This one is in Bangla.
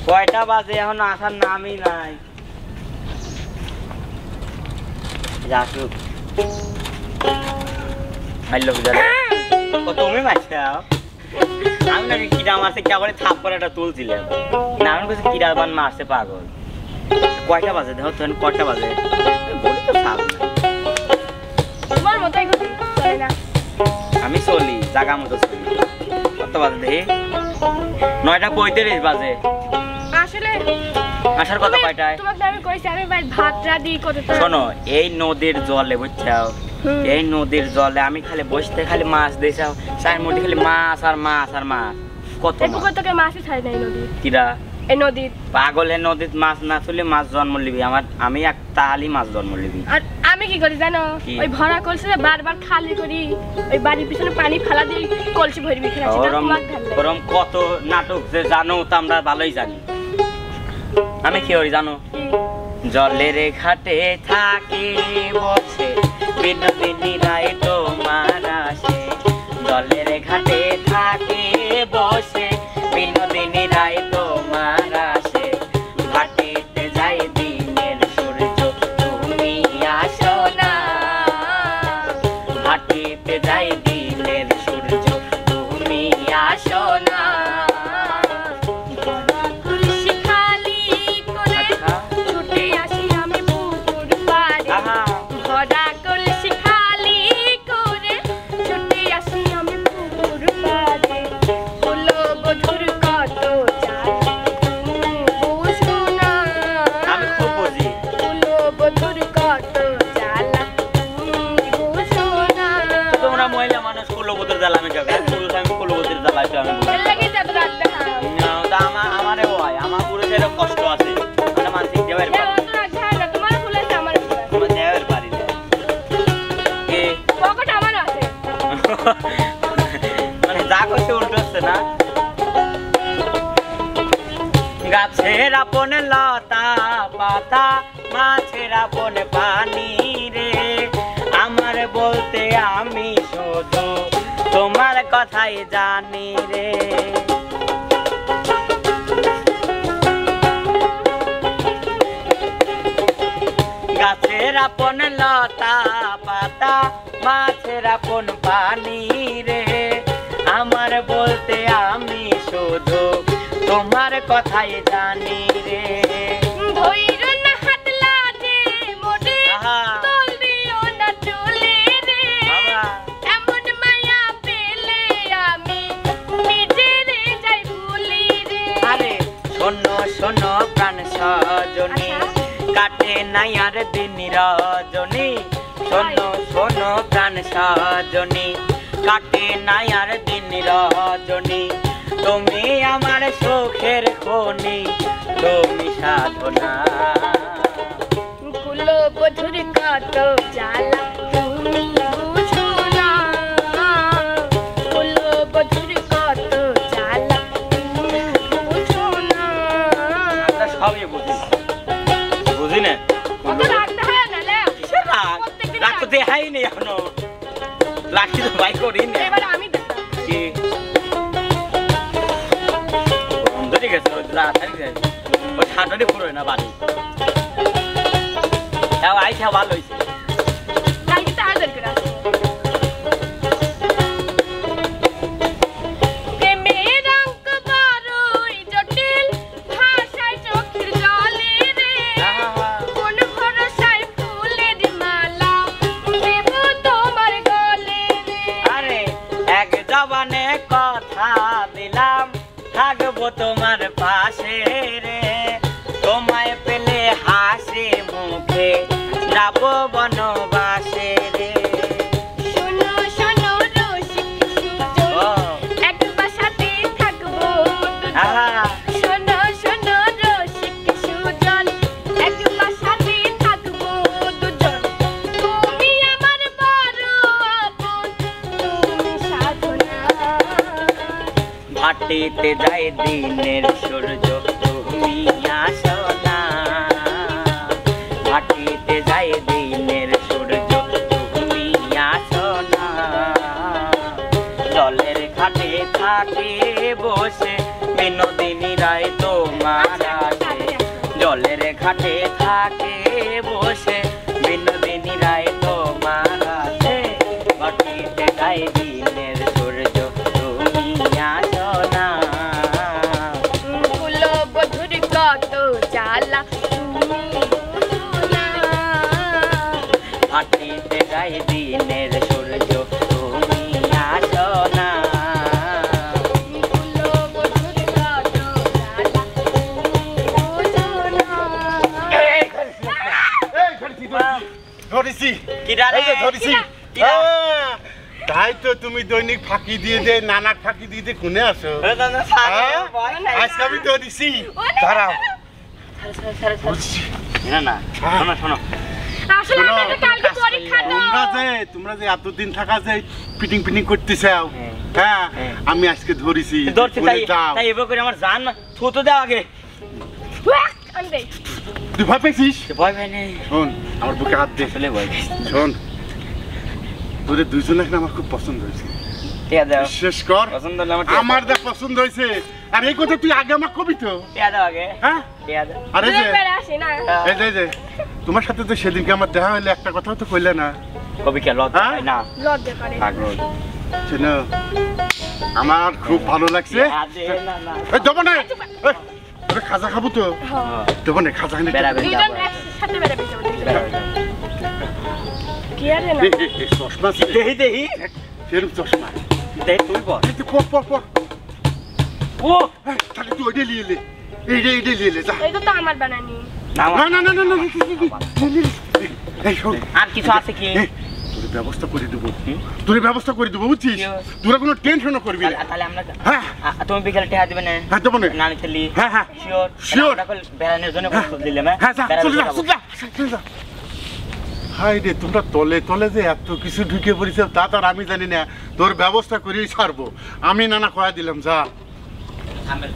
কয়টা বাজে এখন আসার নামই নাই। আসুক তুমি মারছাও আমি নাকি কিরা মারছে কে করে থাপ করে একটা তুলছিলাম না আমি বলছি কিরা বান মারছে পাগল। কয়টা বাজে দেখো তখন কয়টা বাজে বলি তো সাপ তোমার মতই গতি চলে না আমি চলি জায়গা মতো চলি। কত বাজে দেখি 9:35 বাজে। আসলে আসার কথা কয়টায় তোমাকে আমি কইছি আমি ভাত রাঁধি কতটা। শোনো এই নদীর জলে বুঝছাও এই নদীর জলে আমি খালি বসতে খালি মাছ দিছাও চার মুঠি খালি মাছ আর মাছ আর মাছ। কত এই পুকুর থেকে মাছই ছাড়ে নাই নদী কিরা এই নদীর পাগলের নদীত মাছ না তুলে মাছ জন্ম লিবি আমি এক তাহালি মাছ জন্ম লিবি। আর আমি কি করি জানো ওই ভরা কলসি বারবার খালি করি ওই বাড়ির পিছনে পানি ফেলা দিই কলসি ভরবি খেলাছি ওরম কত নাটক যে জানো তা আমরা ভালোই জানি। আমি কি করি জানো জলের ঘাটে থাকি বসে বিনোদিনী রায় তোমার আসে। জলের ঘাটে থাকি বসে বিনোদিনী রায় তোমার আসে। ঘাটেতে যাই দিনের সূর্য তুমি আসো না। ঘাটেতে যাই দিনের সূর্য তুমি আসো না। কষ্ট আছে মানসিক দেওয়ার মানে যা করছে উল্টো হচ্ছে না। গাছের আপন লতা পাতা মাছের আপন পানি রে আমার বলতে আমি শুধু তোমার কথাই জানি রে। গাছের আপন লতা পাতা মাছের আপন পানি রে আমার বলতে আমি শুধু তোমার কথাই জানি রে। শোনো শোনো প্রাণ সজনী কাটে নাই আর দিন রজনী। শোনো শোনো প্রাণ সজনী কাটে নাই আর দিন রজনী। তুমি আমার সুখের খনি তুমি সাধনা। কুলো বধুর কত জ্বালা তুমি বুঝো না। কুলো বধুর কত জ্বালা তুমি বুঝো না। আমরা সবই বুঝি বুঝি না কত রাখতে হয় না লে রাখতে দেখাই নি এখনো রাখি তো ভাই করি না। এবার আমি কি ঠিক আছে ওই ঠান্ডাটি পুরো না বাড়ি আইসা ভালো হয়েছে। কথা দিলাম থাকবো তোমার পাশে রে তোমায় পেলে হাসি মুখে যাবো বনবাসে রে। শোনো শোনো রসিক একবার সাথে থাকবো। শোনো শোনো রসিক সুজন একবার সাথে থাকবো দুজন। তুমি আমার বড় আপন তুমি সাধনা। ভাটিতে যাই দিনের সূর্য তুমি আসো না। ভাটিতে যাই দিনের সূর্য তুমি আসো না। জলের ঘাটে থাকে বসে বিনোদিনী রায় তোমার আসে জলের ঘাটে থাকে বসে বিনোদিনী রায় তোমার আসে মাটিতে গায়ে দিনের সূর্য তুমি আসো না কুলো বধুর কত জ্বালা তুমি মাটিতে গায়ে দিনের সূর্য তুমি আসো না কুলো বধুর কত জ্বালা তুমি ধরেছি কিরা রে? এই যে ধরেছি কিরা? তাই তো তুমি দৈনিক ফাঁকি দিয়ে দে নানা ফাঁকি দিয়ে দে কোনে আসো আজকে আমি ধরেছি দাঁড়াও বুঝছি না না শোনো শোনো আসলে শোনো, আমাদের কালকে পরীক্ষা তো তোমরা যে এতদিন থাকা যে ফিটিং ফিটিং করতেছে হ্যাঁ হ্যাঁ। আমি আজকে ধরেছি ধরছি তাই যাও তাই এবার করে আমার জান না থুতো দাও আগে আনবে তুই ভয় পেয়েছিস ভয় ভাই নেই শোন আমার বুকে হাত দে আসলে ভয় পেয়েছি। শোন তোদের দুইজন এখন আমার খুব পছন্দ হয়েছে টিয়া দাও বিশ্বাস কর পছন্দ হলে আমার টিয়া আমার যা পছন্দ হয়েছে আর এই কথা তুই আগে আমার কবি তো টিয়া দাও আগে হ্যাঁ টিয়া দাও আরে যে বেড়ে আসি না এই যে তোমার সাথে তো সেদিনকে আমার দেখা হইলে একটা কথাও তো কইলে না কবি কে লজ্জা হ্যাঁ? পায় না লজ্জা করে পাগল শোনো আমার খুব ভালো লাগছে টিয়া দে না না এই দেবো না এই, তোরে খাজা খাবো তো দেবো না খাজা খানি বেড়াবে দুইজন একসাথে বেড়াবে কি আরে না চশমা আছে রে। দেহি দেহি সেরকম চশমা দেহি তুই বল এই যে পর ও এই, তাহলে তুই ওইটা নিয়ে লে এইটা নিয়ে লে যা এটা তো আমার বানানি না না না না না না, এই শোন আর কিছু আছে কি এই, তোর ব্যবস্থা করে দেবো হুম? তোর ব্যবস্থা করে দেবো বুঝছিস কি? তোরা কোনো টেনশনও করবি না তাহলে আমরা হ্যাঁ তুমি বিকেলে টিয়া দিবে না হ্যাঁ দেবো না নানি তেলি হ্যাঁ হ্যাঁ শিওর Sure. বেড়ানোর জন্য প্রস্তুত দিলাম হ্যাঁ যা বেড়াতে চলে যা যাবো। চলে যা চলে যা হাই রে তোমরা তলে তলে যে এত কিছু ঢুকে পড়েছে তা তো আর আমি জানি না তোর ব্যবস্থা করেই ছাড়বো আমি নানা কয়া দিলাম যা আমরা